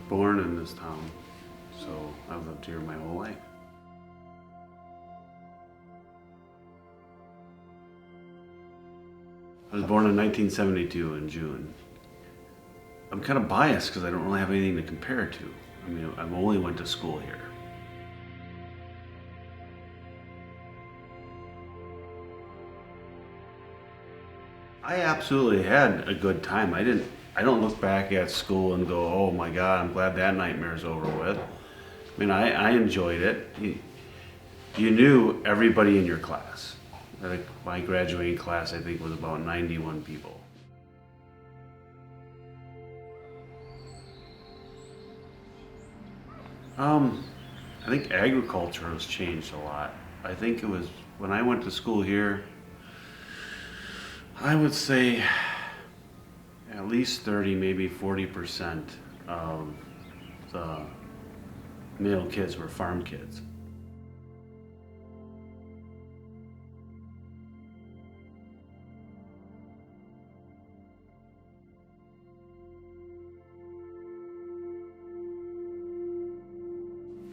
born in this town, so I've lived here my whole life. I was born in 1972 in June. I'm kind of biased because I don't really have anything to compare it to. I mean, I've only went to school here. I absolutely had a good time. I don't look back at school and go, oh my God, I'm glad that nightmare's over with. I mean, I enjoyed it. You knew everybody in your class. Like my graduating class, I think, was about 91 people. I think agriculture has changed a lot. I think it was when I went to school here, I would say at least 30, maybe 40% of the male kids were farm kids.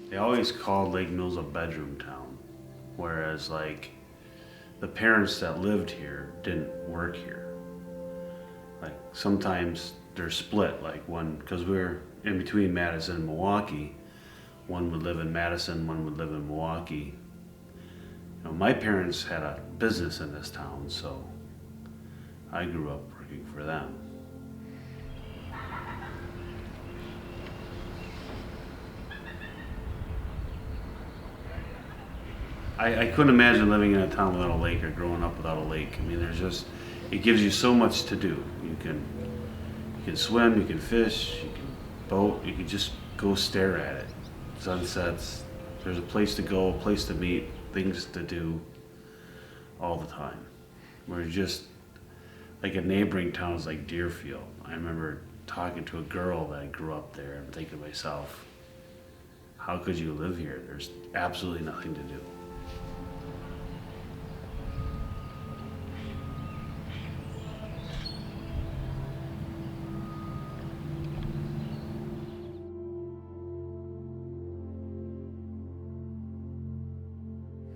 They always called Lake Mills a bedroom town, whereas like the parents that lived here didn't work here. Like sometimes they're split, like one, because we're in between Madison and Milwaukee, one would live in Madison, one would live in Milwaukee. You know, my parents had a business in this town, so I grew up working for them. I couldn't imagine living in a town without a lake or growing up without a lake. I mean, it gives you so much to do. You can swim, you can fish, you can boat, you can just go stare at it. Sunsets, there's a place to go, a place to meet, things to do all the time. We're just, like a neighboring town is like Deerfield. I remember talking to a girl that grew up there and thinking to myself, how could you live here? There's absolutely nothing to do.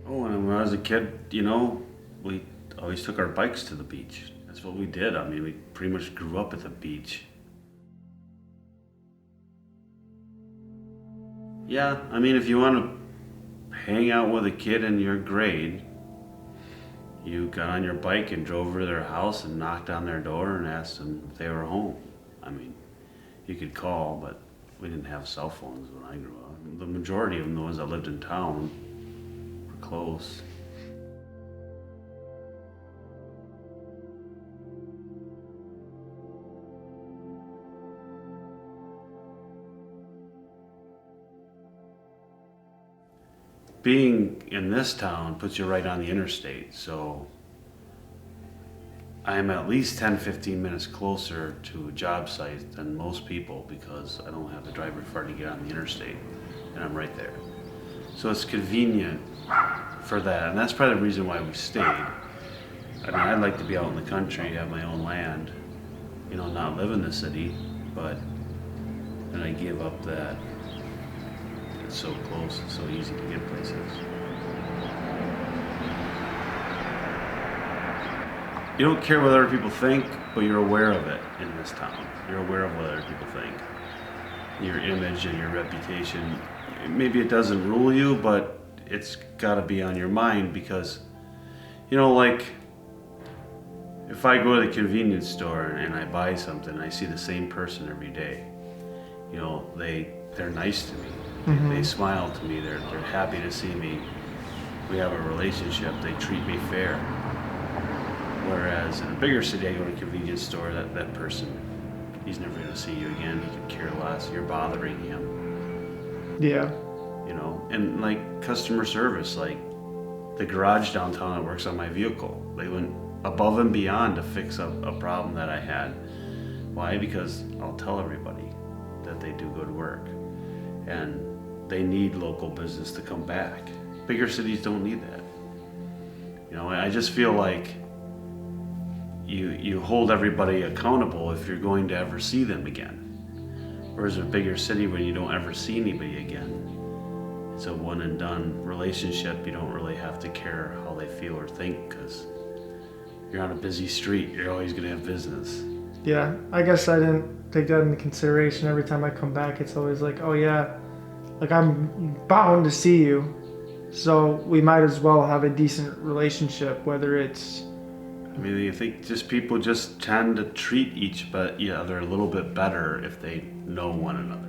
Oh, and when I was a kid, you know, we always took our bikes to the beach. That's what we did. I mean, we pretty much grew up at the beach. Yeah, I mean, if you want to hang out with a kid in your grade, you got on your bike and drove over to their house and knocked on their door and asked them if they were home. I mean, you could call, but we didn't have cell phones when I grew up. The majority of them, the ones that lived in town, were close. Being in this town puts you right on the interstate, so I'm at least 10, 15 minutes closer to a job site than most people because I don't have to drive very far to get on the interstate, and I'm right there. So it's convenient for that, and that's probably the reason why we stayed. I mean, I'd like to be out in the country, have my own land, you know, not live in the city, but then I give up that. It's so close, it's so easy to get places. You don't care what other people think, but you're aware of it in this town. You're aware of what other people think. Your image and your reputation. Maybe it doesn't rule you, but it's gotta be on your mind because, you know, like, if I go to the convenience store and I buy something, I see the same person every day. You know, they're nice to me. They smile to me, they're happy to see me. We have a relationship, they treat me fair. Whereas in a bigger city, I go to a convenience store, that person, he's never gonna see you again, he could care less, you're bothering him. Yeah. You know, and like customer service, like the garage downtown that works on my vehicle, they went above and beyond to fix a problem that I had. Why? Because I'll tell everybody that they do good work. And they need local business to come back. Bigger cities don't need that. You know, I just feel like you hold everybody accountable if you're going to ever see them again. Or is it a bigger city where you don't ever see anybody again? It's a one and done relationship. You don't really have to care how they feel or think because you're on a busy street. You're always going to have business. Yeah, I guess I didn't take that into consideration. Every time I come back, it's always like, oh yeah, like I'm bound to see you. So we might as well have a decent relationship, whether it's... I mean, you think just people just tend to treat each other a little bit better if they know one another.